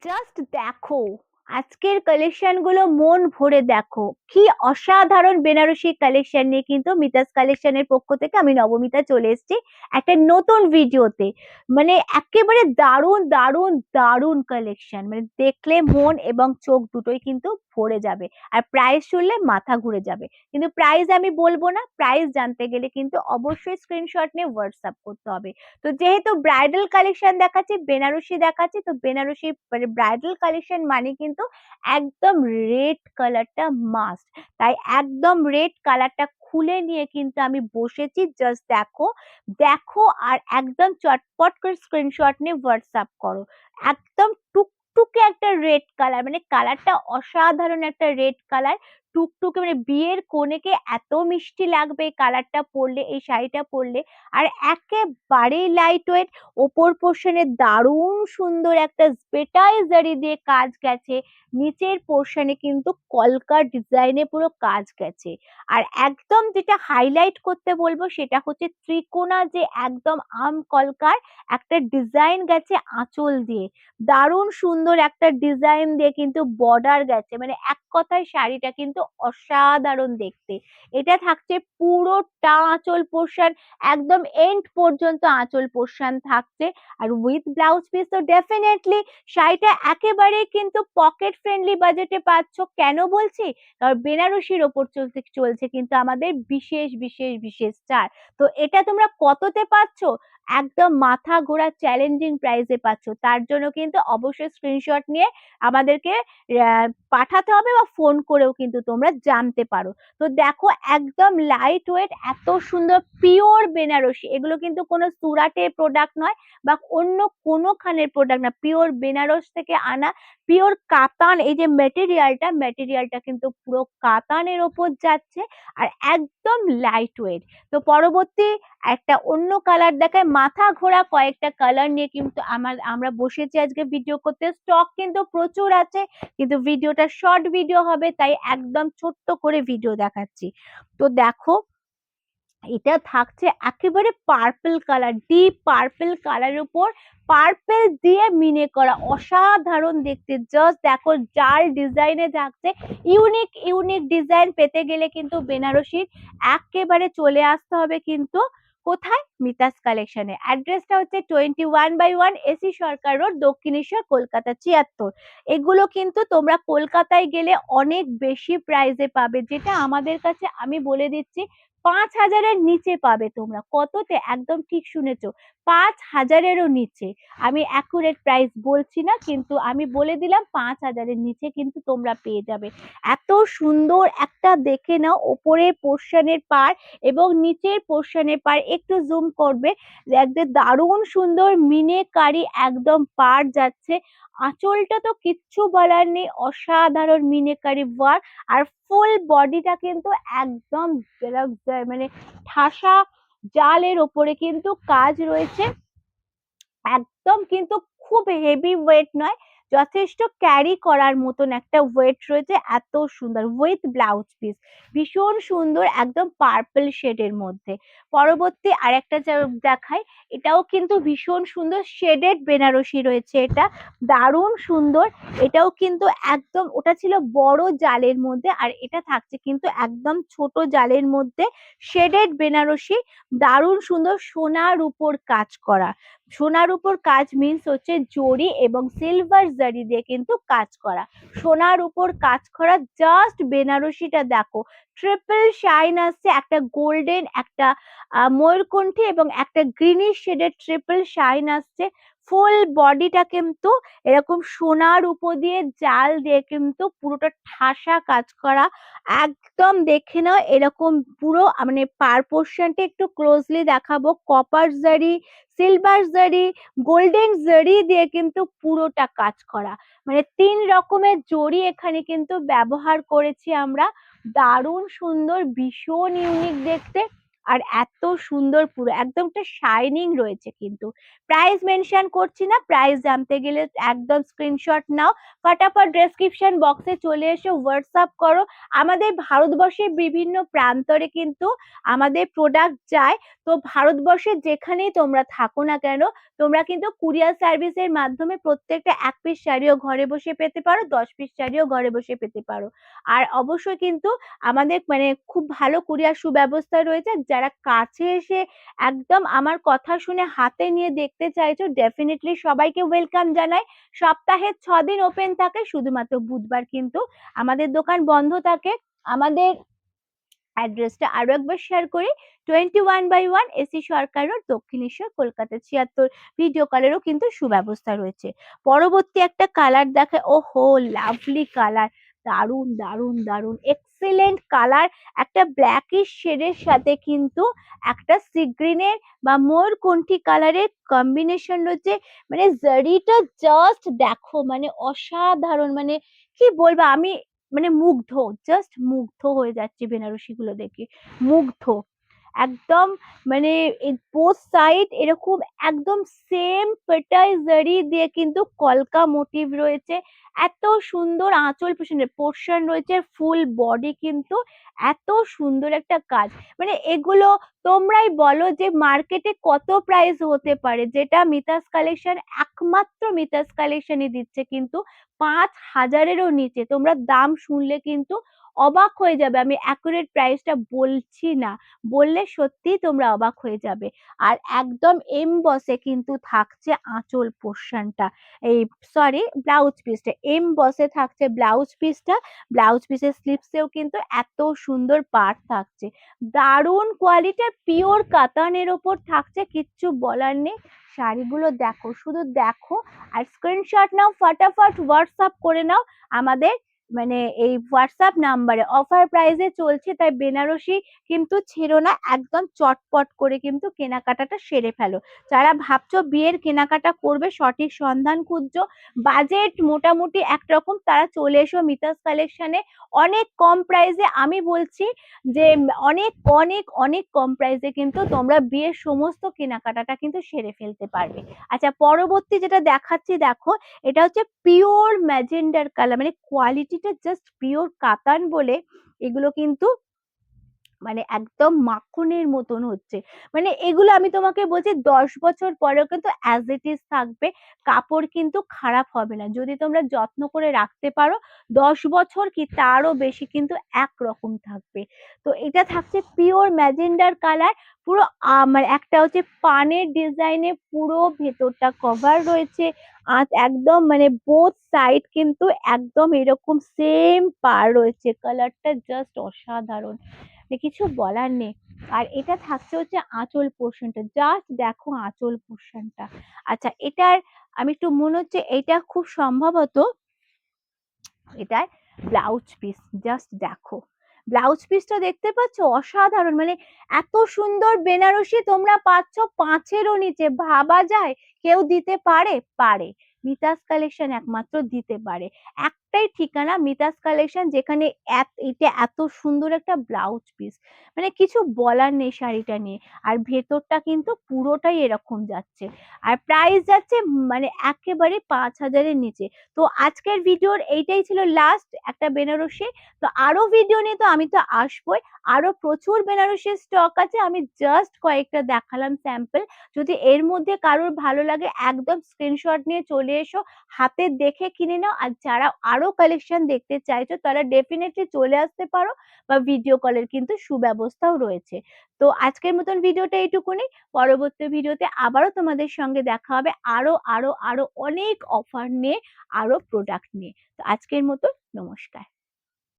Just দেখো, আজকের collection গুলো মন ভরে দেখো। কি অসাধারণ বেনারসি কালেকশন নিয়ে কিন্তু মিতাস কালেকশনের পক্ষ থেকে আমি নবমিতা চলে এসেছি একটা নতুন ভিডিওতে। মানে একেবারে দারুণ দারুণ দারুণ কালেকশন, মানে দেখলে মন এবং চোখ দুটোই কিন্তু ভরে যাবে। আর প্রাইস শুনলে মাথা ঘুরে যাবে, কিন্তু প্রাইস আমি বলবো না। প্রাইস জানতে গেলে কিন্তু অবশ্যই স্ক্রিনশট নিয়ে হোয়াটসঅ্যাপ করতে হবে। তো যেহেতু ব্রাইডাল কালেকশন দেখাচ্ছি, বেনারসি দেখাচ্ছি, তো বেনারসি মানে ব্রাইডাল কালেকশন মানে কিন্তু একদম রেড কালারটা মাস্ট। তাই একদম রেড কালারটা খুলে নিয়ে কিন্তু আমি বসেছি। জাস্ট দেখো, দেখো আর একদম চটপট করে স্ক্রিনশট নিয়ে হোয়াটসঅ্যাপ করো। একদম টুকটুকে একটা রেড কালার, মানে কালারটা অসাধারণ একটা রেড কালার। টুকটুকে মানে বিয়ের কনেকে এত মিষ্টি লাগবে এই কালারটা পরলে, এই শাড়িটা পরলে। আর একেবারেই লাইট ওয়েট, ওপর পোর্শনে দারুণ সুন্দর একটা স্পেটাই জারি দিয়ে কাজ গেছে। নিচের পোর্শনে কিন্তু কলকা ডিজাইনে পুরো কাজ গেছে। আর একদম যেটা হাইলাইট করতে বলবো সেটা হচ্ছে ত্রিকোণা, যে একদম আম কলকার একটা ডিজাইন গেছে আঁচল দিয়ে। দারুণ সুন্দর একটা ডিজাইন দিয়ে কিন্তু বর্ডার গেছে, মানে এক কথায় শাড়িটা কিন্তু অসাধারণ দেখতে। এটা থাকছে পুরোটা আঁচল পোর্শন, একদম এন্ড পর্যন্ত আঁচল পোর্শন থাকছে। আর উইথ ব্লাউজ পিস তো ডেফিনেটলি শাড়িটা একেবারে কিন্তু পকেট ফ্রেন্ডলি বাজেটে পাচ্ছ। কেন বলছি? কারণ বেনারসির ওপর চলছে চলছে কিন্তু আমাদের বিশেষ বিশেষ বিশেষ ছাড়। তো এটা তোমরা কততে পাচ্ছ? একদম মাথা ঘোরা চ্যালেঞ্জিং প্রাইসে পাচ্ছ। তার জন্য কিন্তু অবশ্যই স্ক্রিনশট নিয়ে আমাদেরকে পাঠাতে হবে, বা ফোন করেও কিন্তু তোমরা জানতে পারো। তো দেখো, একদম লাইট ওয়েট, এত সুন্দর পিওর বেনারসি। এগুলো কিন্তু কোনো সুরাটের প্রোডাক্ট নয় বা অন্য কোনো খানের প্রোডাক্ট না, পিওর বেনারস থেকে আনা, পিওর কাতান। এই যে মেটেরিয়ালটা, মেটেরিয়ালটা কিন্তু পুরো কাতানের ওপর যাচ্ছে। আর একদম লাইট ওয়েট। তো পরবর্তী একটা অন্য কালার দেখায়, মাথা ঘোরা কয়েকটা কালার নিয়ে কিন্তু আমরা বসেছি আজকে ভিডিও করতে। স্টক কিন্তু প্রচুর আছে, কিন্তু ভিডিওটা শর্ট ভিডিও হবে, তাই একদম ছোট্ট করে ভিডিও দেখাচ্ছি। তো দেখো, এটা থাকছে একেবারে পার্পল কালার, ডিপ পার্পল কালারের উপর পার্পল দিয়ে মিনে করা, অসাধারণ দেখতে। জাস্ট দেখো, জাল ডিজাইনে থাকছে। ইউনিক ইউনিক ডিজাইন পেতে গেলে কিন্তু বেনারসির একেবারে চলে আসতে হবে কিন্তু কোথায়? মিতাস কালেকশনে। অ্যাড্রেসটা হচ্ছে 21/1 এসি সরকার রোড, দক্ষিণেশ্বর, কলকাতা 76। এগুলো কিন্তু তোমরা কলকাতায় গেলে অনেক বেশি প্রাইসে পাবে, যেটা আমাদের কাছে আমি বলে দিচ্ছি 5,000-এর নিচে পাবে তোমরা। কততে? একদম ঠিক শুনেছো, 5,000-এরও নিচে। আমি অ্যাকুরেট প্রাইস বলছি না, কিন্তু আমি বলে দিলাম 5,000-এর নিচে কিন্তু তোমরা পেয়ে যাবে। এত সুন্দর একটা, দেখে নাও ওপরের পোর্শনের পার এবং নিচের পোর্শনের পার, একটু জুম করবে, একদম দারুণ সুন্দর মিনেকারি একদম পার যাচ্ছে। আঁচলটা তো কিচ্ছু বলার নেই, অসাধারণ মিনেকারি ওয়ার্ক। আর ফুল বডিটা কিন্তু একদম মানে ঠাসা জালের ওপরে কিন্তু কাজ রয়েছে। একদম কিন্তু খুব হেভি ওয়েট নয়, যথেষ্ট ক্যারি করার মতন একটা ওয়েট রয়েছে। এত সুন্দর উইথ ব্লাউজ পিস, ভীষণ সুন্দর, একদম পার্পল শেডের মধ্যে। পরবর্তী আরেকটা দেখাই, এটাও কিন্তু ভীষণ সুন্দর শেডেড বেনারসি রয়েছে। এটা দারুণ সুন্দর। এটাও কিন্তু একদম, ওটা ছিল বড় জালের মধ্যে, আর এটা থাকছে কিন্তু একদম ছোট জালের মধ্যে। শেডেড বেনারসি, দারুণ সুন্দর, সোনার উপর কাজ করা। সোনার উপর কাজ মিন্স হচ্ছে জরি এবং সিলভার জারি দিয়ে কিন্তু কাজ করা, সোনার উপর কাজ করা। জাস্ট বেনারসিটা দেখো, ট্রিপল শাইন আসছে, একটা গোল্ডেন, একটা ময়ূরকণ্ঠী এবং একটা গ্রিনিশ শেডের ট্রিপল শাইন আসছে। ফুল বডিটা কিন্তু এরকম সোনার উপর দিয়ে জাল দিয়ে কিন্তু পুরোটা ঠাসা কাজ করা। একদম দেখে নাও, এরকম পুরো মানে পার পোর্শনটা একটু ক্লোজলি দেখাবো, কপার জারি, সিলভার জারি, গোল্ডেন জারি দিয়ে কিন্তু পুরোটা কাজ করা। মানে 3 রকমের জরি এখানে কিন্তু ব্যবহার করেছি আমরা। দারুণ সুন্দর, ভীষণ ইউনিক দেখতে। আর এত সুন্দর পুরো একদম একটা শাইনিং রয়েছে কিন্তু। প্রাইস মেনশন করছি না, প্রাইস জানতে গেলে একদম স্ক্রিনশট নাও, ফটাফট ডেসক্রিপশন বক্সে চলে এসে হোয়াটসঅ্যাপ করো। আমাদের ভারতবর্ষের বিভিন্ন প্রান্তরে কিন্তু আমাদের প্রোডাক্ট যায়। তো ভারতবর্ষের যেখানেই তোমরা থাকো না কেন, তোমরা কিন্তু কুরিয়ার সার্ভিসের মাধ্যমে প্রত্যেকটা 1 পিস শাড়িও ঘরে বসে পেতে পারো, 10 পিস শাড়িও ঘরে বসে পেতে পারো। আর অবশ্যই কিন্তু আমাদের মানে খুব ভালো কুরিয়ার সুব্যবস্থা রয়েছে। যারা কাছে এসে একদম আমার কথা শুনে হাতে নিয়ে দেখতে চাইছো, ডেফিনেটলি সবাইকে ওয়েলকাম জানাই। সপ্তাহে 6 দিন ওপেন থাকে, শুধুমাত্র বুধবার কিন্তু আমাদের দোকান বন্ধ থাকে। আমাদের অ্যাড্রেসটা আরো একবার শেয়ার করি, 21/1 এসি সরকার রোড, দক্ষিণেশ্বর, কলকাতা 76। ভিডিও কলেরও কিন্তু সুব্যবস্থা রয়েছে। পরবর্তী একটা কালার দেখে, ও হো লাভলি কালার, দারুন দারুন দারুন এক্সেলেন্ট কালার। একটা ব্ল্যাকিশ শেডের সাথে কিন্তু একটা সি গ্রিনের বা ময়ূরকণ্ঠী কালারের কম্বিনেশন রয়েছে। মানে জারিটা জাস্ট দেখো, মানে অসাধারণ, মানে কি বলবো আমি, মানে মুগ্ধ, জাস্ট মুগ্ধ হয়ে যাচ্ছি বেনারসি গুলো দেখে, মুগ্ধ একদম। মানে বোথ সাইড এরকম একদম সেম পেটাই জারি দিয়ে কিন্তু কলকা মোটিভ রয়েছে। এত সুন্দর আঁচল পোর্শন রয়েছে, ফুল বডি কিন্তু এত সুন্দর একটা কাজ। মানে এগুলো তোমরাই বলো যে মার্কেটে কত প্রাইস হতে পারে, যেটা মিতাস কালেকশন, একমাত্র মিতাস কালেকশনই দিচ্ছে কিন্তু 5,000-এরও নিচে। তোমরা দাম শুনলে কিন্তু অবাক হয়ে যাবে, আমি অ্যাকুরেট প্রাইসটা বলছি না, বললে সত্যি তোমরা অবাক হয়ে যাবে। আর একদম এমবসে কিন্তু থাকছে আঁচল পোর্শনটা, এই সরি ব্লাউজ পিসটা, এমবসে থাকছে ব্লাউজ পিসটা। ব্লাউজ পিসের স্লিপসেও কিন্তু এত সুন্দর পার্ট থাকছে, দারুণ কোয়ালিটির পিওর কাতানের ওপর থাকছে, কিচ্ছু বলার নেই। শাড়িগুলো দেখো, শুধু দেখো আর স্ক্রিনশট নাও, ফটাফট হোয়াটসঅ্যাপ করে নাও আমাদের মানে এই হোয়াটসঅ্যাপ নাম্বারে। অফার প্রাইসে চলছে, তাই বেনারসি কিন্তু ছেড়ো না, একদম চটপট করে কিন্তু কেনাকাটাটা সেরে ফেলো। যারা ভাবছো বিয়ের কেনাকাটা করবে, সঠিক সন্ধান খুঁজছো, বাজেট মোটামুটি একরকম, তারা চলে এসো মিতাস কালেকশনে। অনেক কম প্রাইসে, আমি বলছি যে অনেক অনেক অনেক কম প্রাইসে কিন্তু তোমরা বিয়ের সমস্ত কেনাকাটাটা কিন্তু সেরে ফেলতে পারবে। আচ্ছা, পরবর্তী যেটা দেখাচ্ছি দেখো, এটা হচ্ছে পিওর ম্যাজেন্ডার কালার, মানে কোয়ালিটিটা জাস্ট পিওর কাতান বলে এগুলো কিন্তু মানে একদম মাখনের মতন হচ্ছে। মানে এগুলো আমি তোমাকে বলছি 10 বছর পরেও কিন্তু অ্যাজ ইট ইজ থাকবে, কাপড় কিন্তু খারাপ হবে না যদি তোমরা যত্ন করে রাখতে পারো। 10 বছর কি তারও বেশি কিন্তু একরকম থাকবে। তো এটা থাকছে পিওর ম্যাজেন্ডার কালার, পুরো মানে একটা হচ্ছে পানের ডিজাইনে পুরো ভেতরটা কভার রয়েছে। একদম মানে বোথ সাইড কিন্তু একদম এরকম সেম পার রয়েছে, কালারটা জাস্ট অসাধারণ, কিছু বলার নেই। আর এটা থাকছে হচ্ছে আঁচল পোর্শনটা, জাস্ট দেখো আঁচল পোর্শনটা। আচ্ছা, এটার আমি একটু মনে হচ্ছে এটা খুব সম্ভবত এটার ব্লাউজ পিস, জাস্ট দেখো ব্লাউজ পিসটা দেখতে পাচ্ছ, অসাধারণ। মানে এত সুন্দর বেনারসি তোমরা পাচ্ছ 5-এরও নিচে, ভাবা যায় কেউ দিতে পারে? পারে, মিতাস কালেকশন একমাত্র দিতে পারে। একটাই ঠিকানা মিতাস কালেকশন, যেখানে এটা এত সুন্দর একটা ব্লাউজ পিস, মানে কিছু বলার নেই শাড়িটা নিয়ে। আর ভেতরটা কিন্তু পুরোটাই এরকম যাচ্ছে, আর প্রাইস যাচ্ছে মানে একেবারে 5,000-এর নিচে। তো আজকের ভিডিওর এইটাই ছিল লাস্ট একটা বেনারসি। তো আরো ভিডিও নিয়ে তো আমি তো আসবোই, আরো প্রচুর বেনারসির স্টক আছে, আমি জাস্ট কয়েকটা দেখালাম স্যাম্পল। যদি এর মধ্যে কারোর ভালো লাগে একদম স্ক্রিনশট নিয়ে চলে এসো, হাতে দেখে কিনে নাও। আর যারা আরো কালেকশন দেখতে চাইছো তারা ডেফিনেটলি চলে আসতে পারো, বা ভিডিও কলের কিন্তু সুব্যবস্থাও রয়েছে। তো আজকের মতন ভিডিওটা এইটুকুনি, পরবর্তী ভিডিওতে আবারও তোমাদের সঙ্গে দেখা হবে আরো আরো আরো অনেক অফার নিয়ে, আরো প্রোডাক্ট নিয়ে। তো আজকের মতো নমস্কার।